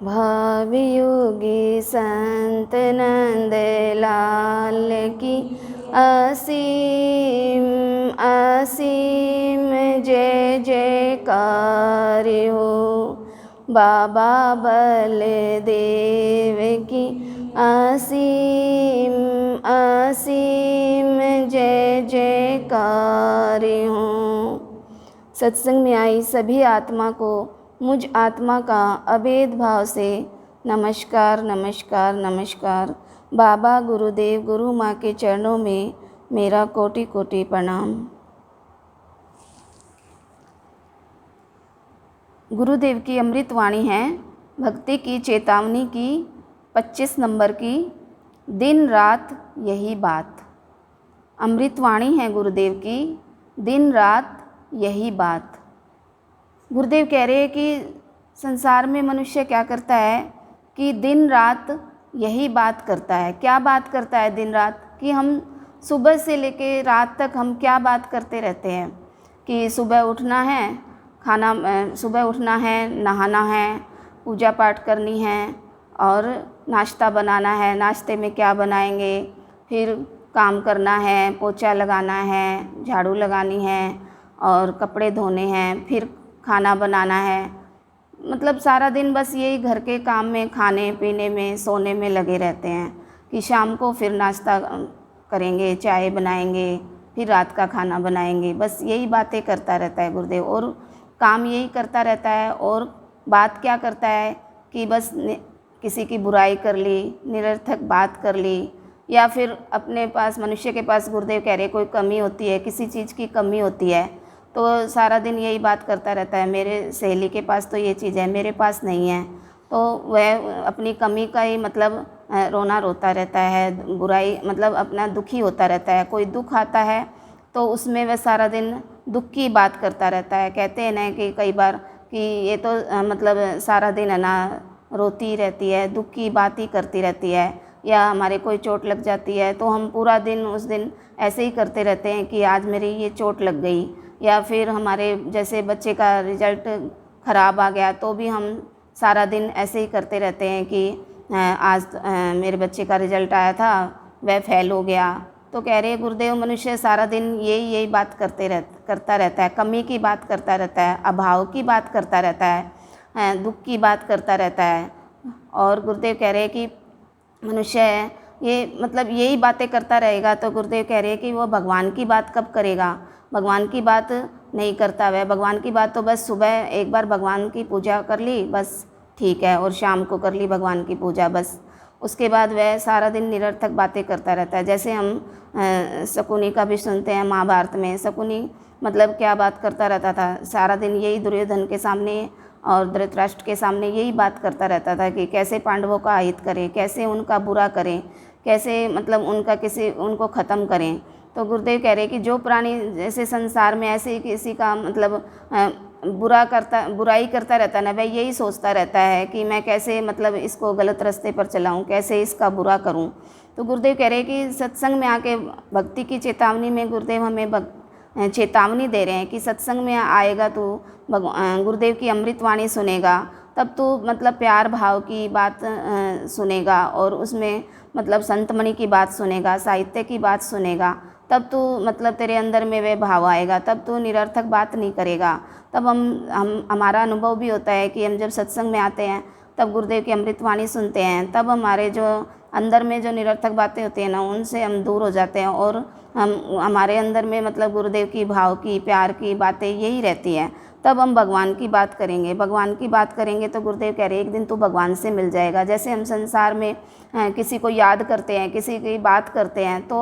भावयोगी संत नंद लाल की असीम असीम जय जयकार हो। बाबा बलदेव की असीम असीम जय जयकार हो। सत्संग में आई सभी आत्मा को मुझ आत्मा का अभेद भाव से नमस्कार नमस्कार नमस्कार। बाबा गुरुदेव गुरु माँ के चरणों में मेरा कोटि कोटि प्रणाम। गुरुदेव की अमृत वाणी है भक्ति की चेतावनी की 25 नंबर की, दिन रात यही बात। अमृत वाणी है गुरुदेव की, दिन रात यही बात। गुरुदेव कह रहे हैं कि संसार में मनुष्य क्या करता है कि दिन रात यही बात करता है। क्या बात करता है दिन रात? कि हम सुबह से लेके रात तक हम क्या बात करते रहते हैं कि सुबह उठना है, सुबह उठना है, नहाना है, पूजा पाठ करनी है और नाश्ता बनाना है। नाश्ते में क्या बनाएंगे, फिर काम करना है, पोछा लगाना है, झाड़ू लगानी है और कपड़े धोने हैं, फिर खाना बनाना है। मतलब सारा दिन बस यही घर के काम में, खाने पीने में, सोने में लगे रहते हैं कि शाम को फिर नाश्ता करेंगे, चाय बनाएंगे, फिर रात का खाना बनाएंगे। बस यही बातें करता रहता है गुरुदेव, और काम यही करता रहता है। और बात क्या करता है कि बस किसी की बुराई कर ली, निरर्थक बात कर ली, या फिर अपने पास, मनुष्य के पास गुरुदेव कह रहे कोई कमी होती है, किसी चीज़ की कमी होती है तो सारा दिन यही बात करता रहता है, मेरे सहेली के पास तो ये चीज़ है, मेरे पास नहीं है। तो वह अपनी कमी का ही मतलब रोना रोता रहता है, बुराई मतलब अपना दुखी होता रहता है। कोई दुख आता है तो उसमें वह सारा दिन दुख की बात करता रहता है। कहते हैं ना कि कई बार कि ये तो मतलब सारा दिन है ना रोती रहती है, दुख की बात ही करती रहती है। या हमारे कोई चोट लग जाती है तो हम पूरा दिन उस दिन ऐसे ही करते रहते हैं कि आज मेरी ये चोट लग गई। या फिर हमारे जैसे बच्चे का रिज़ल्ट ख़राब आ गया तो भी हम सारा दिन ऐसे ही करते रहते हैं कि आज मेरे बच्चे का रिज़ल्ट आया था, वह फेल हो गया। तो कह रहे गुरुदेव मनुष्य सारा दिन यही बात करता रहता है, कमी की बात करता रहता है, अभाव की बात करता रहता है, दुख की बात करता रहता है। और गुरुदेव कह रहे हैं कि मनुष्य ये मतलब यही बातें करता रहेगा तो गुरुदेव कह रहे हैं कि वो भगवान की बात कब करेगा। भगवान की बात नहीं करता वह। भगवान की बात तो बस सुबह एक बार भगवान की पूजा कर ली बस ठीक है, और शाम को कर ली भगवान की पूजा बस। उसके बाद वह सारा दिन निरर्थक बातें करता रहता है। जैसे हम शकुनी का भी सुनते हैं महाभारत में। शकुनी मतलब क्या बात करता रहता था, सारा दिन यही दुर्योधन के सामने और धृतराष्ट्र के सामने यही बात करता रहता था कि कैसे पांडवों का अहित करें, कैसे उनका बुरा करें, कैसे मतलब उनको ख़त्म करें। तो गुरुदेव कह रहे कि जो प्राणी जैसे संसार में ऐसे ही किसी का मतलब बुराई करता रहता है ना, वह यही सोचता रहता है कि मैं कैसे मतलब इसको गलत रास्ते पर चलाऊं, कैसे इसका बुरा करूं। तो गुरुदेव कह रहे कि सत्संग में आके भक्ति की चेतावनी में गुरुदेव हमें चेतावनी दे रहे हैं कि सत्संग में आएगा तो गुरुदेव की अमृत वाणी सुनेगा, तब तो मतलब प्यार भाव की बात सुनेगा और उसमें मतलब संतमणि की बात सुनेगा, साहित्य की बात सुनेगा, तब तो मतलब तेरे अंदर में वह भाव आएगा, तब तो निरर्थक बात नहीं करेगा। तब हमारा अनुभव भी होता है कि हम जब सत्संग में आते हैं तब गुरुदेव की अमृत वाणी सुनते हैं, तब हमारे जो अंदर में जो निरर्थक बातें होती हैं ना, उनसे हम दूर हो जाते हैं और हमारे अंदर में मतलब गुरुदेव की भाव की, प्यार की बातें यही रहती हैं। तब हम भगवान की बात करेंगे। भगवान की बात करेंगे तो गुरुदेव कह रहे एक दिन तो भगवान से मिल जाएगा। जैसे हम संसार में किसी को याद करते हैं, किसी की बात करते हैं तो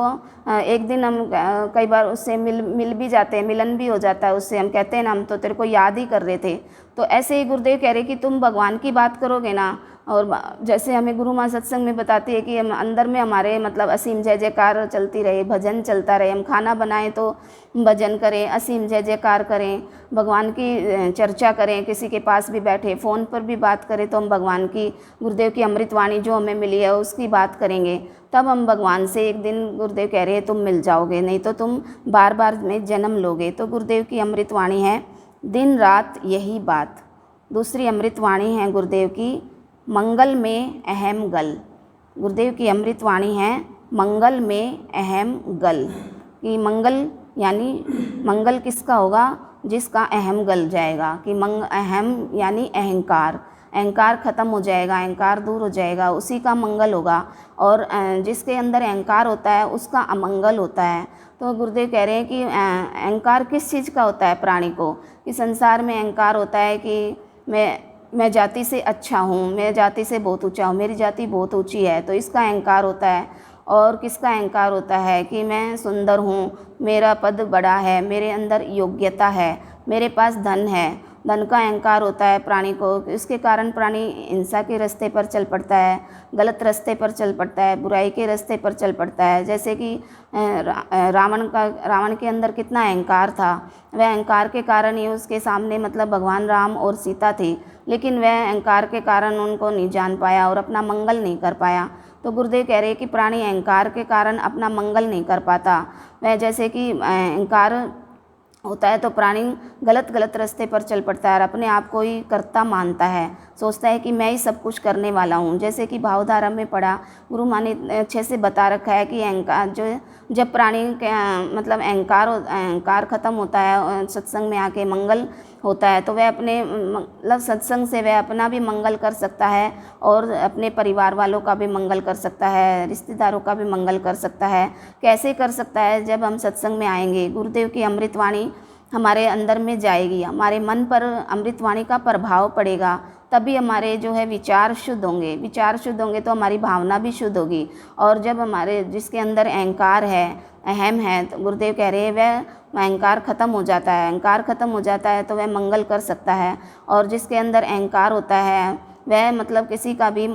एक दिन हम कई बार उससे मिल भी जाते हैं, मिलन भी हो जाता है उससे। हम कहते हैं ना हम तो तेरे को याद ही कर रहे थे। तो ऐसे ही गुरुदेव कह रहे कि तुम भगवान की बात करोगे ना, और जैसे हमें गुरु माँ सत्संग में बताती है कि हम अंदर में हमारे मतलब असीम जय जयकार चलती रहे, भजन चलता रहे। हम खाना बनाएं तो भजन करें, असीम जय जयकार करें, भगवान की चर्चा करें, किसी के पास भी बैठे फ़ोन पर भी बात करें तो हम भगवान की, गुरुदेव की अमृत वाणी जो हमें मिली है उसकी बात करेंगे, तब हम भगवान से एक दिन गुरुदेव कह रहे हैं तुम मिल जाओगे, नहीं तो तुम बार बार में जन्म लोगे। तो गुरुदेव की अमृत वाणी है दिन रात यही बात। दूसरी अमृत वाणी है गुरुदेव की, मंगल में अहम गल। गुरुदेव की अमृत वाणी है मंगल में अहम गल, कि मंगल यानी मंगल किसका होगा, जिसका अहम गल जाएगा, कि अहम यानी अहंकार, अहंकार ख़त्म हो जाएगा, अहंकार दूर हो जाएगा, उसी का मंगल होगा। और जिसके अंदर अहंकार होता है उसका अमंगल होता है। तो गुरुदेव कह रहे हैं कि अहंकार किस चीज़ का होता है प्राणी को, कि संसार में अहंकार होता है कि मैं जाति से अच्छा हूँ, मैं जाति से बहुत ऊंचा हूँ, मेरी जाति बहुत ऊंची है, तो इसका अहंकार होता है। और किसका अहंकार होता है कि मैं सुंदर हूँ, मेरा पद बड़ा है, मेरे अंदर योग्यता है, मेरे पास धन है, धन का अहंकार होता है प्राणी को। इसके कारण प्राणी हिंसा के रास्ते पर चल पड़ता है, गलत रास्ते पर चल पड़ता है, बुराई के रास्ते पर चल पड़ता है। जैसे कि रावण के अंदर कितना अहंकार था, वह अहंकार के कारण ही उसके सामने मतलब भगवान राम और सीता थी, लेकिन वह अहंकार के कारण उनको नहीं जान पाया और अपना मंगल नहीं कर पाया। तो गुरुदेव कह रहे हैं कि प्राणी अहंकार के कारण अपना मंगल नहीं कर पाता। वह जैसे कि अहंकार होता है तो प्राणी गलत रास्ते पर चल पड़ता है और अपने आप को ही कर्ता मानता है, सोचता है कि मैं ही सब कुछ करने वाला हूँ। जैसे कि भावधारा में पढ़ा, गुरु माँ ने अच्छे से बता रखा है कि अहंकार जो जब प्राणी के मतलब अहंकार ख़त्म होता है, सत्संग में आके मंगल होता है, तो वह अपने मतलब सत्संग से वह अपना भी मंगल कर सकता है और अपने परिवार वालों का भी मंगल कर सकता है, रिश्तेदारों का भी मंगल कर सकता है। कैसे कर सकता है, जब हम सत्संग में आएंगे, गुरुदेव की अमृतवाणी हमारे अंदर में जाएगी, हमारे मन पर अमृतवाणी का प्रभाव पड़ेगा, तभी हमारे जो है विचार शुद्ध होंगे। विचार शुद्ध होंगे तो हमारी भावना भी शुद्ध होगी। और जब हमारे जिसके अंदर अहंकार है, अहम है, तो गुरुदेव कह रहे हैं वह अहंकार ख़त्म हो जाता है। अहंकार ख़त्म हो जाता है तो वह मंगल कर सकता है। और जिसके अंदर अहंकार होता है वह मतलब किसी का भी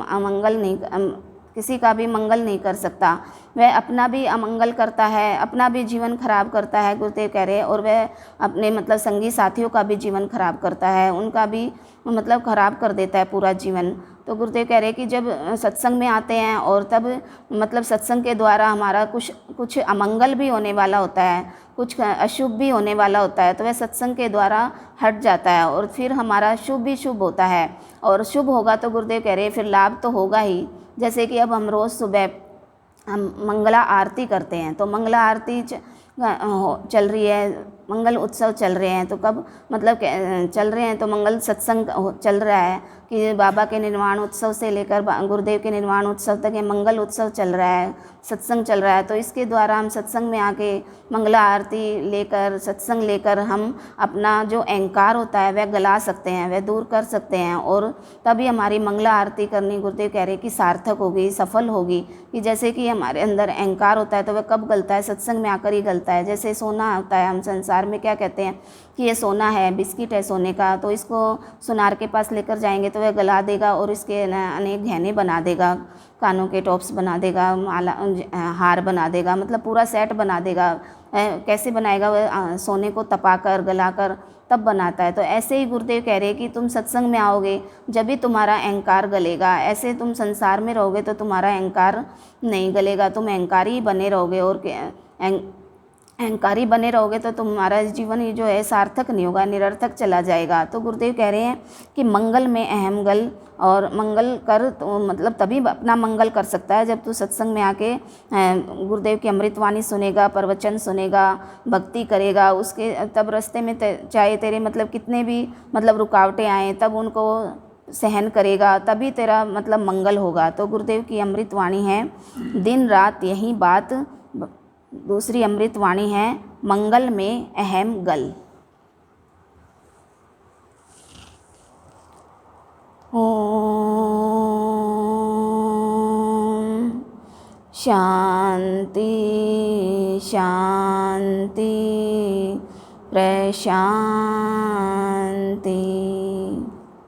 मंगल नहीं कर सकता, वह अपना भी अमंगल करता है, अपना भी जीवन खराब करता है, गुरुदेव कह रहे हैं। और वह अपने मतलब संगी साथियों का भी जीवन खराब करता है, उनका भी मतलब खराब कर देता है पूरा जीवन। तो गुरुदेव कह रहे हैं कि जब सत्संग में आते हैं और तब मतलब सत्संग के द्वारा हमारा कुछ अमंगल भी होने वाला होता है, कुछ अशुभ भी होने वाला होता है, तो वह सत्संग के द्वारा हट जाता है और फिर हमारा शुभ भी शुभ होता है। और शुभ होगा तो गुरुदेव कह रहे हैं फिर लाभ तो होगा ही। जैसे कि अब हम रोज़ सुबह हम मंगला आरती करते हैं, तो मंगला आरती चल रही है, मंगल उत्सव चल रहे हैं, तो कब मतलब चल रहे हैं तो मंगल सत्संग चल रहा है कि बाबा के निर्वाण उत्सव से लेकर गुरुदेव के निर्वाण उत्सव तक ये मंगल उत्सव चल रहा है, सत्संग चल रहा है। तो इसके द्वारा हम सत्संग में आके मंगला आरती लेकर, सत्संग लेकर हम अपना जो अहंकार होता है वह गला सकते हैं, वह दूर कर सकते हैं। और तभी हमारी मंगला आरती करनी गुरुदेव कह रहे कि सार्थक होगी, सफल होगी। कि जैसे कि हमारे अंदर अहंकार होता है तो वह कब गलता है, सत्संग में आकर ही गलता है। जैसे सोना होता है, हम संसार में क्या कहते हैं कि ये सोना है, बिस्किट है सोने का, तो इसको सुनार के पास लेकर जाएंगे तो वह गला देगा और इसके अनेक गहने बना देगा, कानों के टॉप्स बना देगा, माला हार बना देगा, मतलब पूरा सेट बना देगा। कैसे बनाएगा, वह सोने को तपाकर गलाकर तब बनाता है। तो ऐसे ही गुरुदेव कह रहे हैं कि तुम सत्संग में आओगे जब भी तुम्हारा अहंकार गलेगा, ऐसे तुम संसार में रहोगे तो तुम्हारा अहंकार नहीं गलेगा, तुम अहंकारी ही बने रहोगे। और अहंकारी बने रहोगे तो तुम्हारा जीवन ही जो है सार्थक नहीं होगा, निरर्थक चला जाएगा। तो गुरुदेव कह रहे हैं कि मंगल में अहम गल, और मंगल कर तो मतलब तभी अपना मंगल कर सकता है जब तू सत्संग में आके गुरुदेव की अमृतवाणी सुनेगा, प्रवचन सुनेगा, भक्ति करेगा। उसके तब रास्ते में चाहे तेरे मतलब कितने भी मतलब रुकावटें आए तब उनको सहन करेगा, तभी तेरा मतलब मंगल होगा। तो गुरुदेव की अमृतवाणी है दिन रात यही बात। दूसरी अमृतवाणी है मंगल में अहम गल। ओम शांति शांति प्रशांति।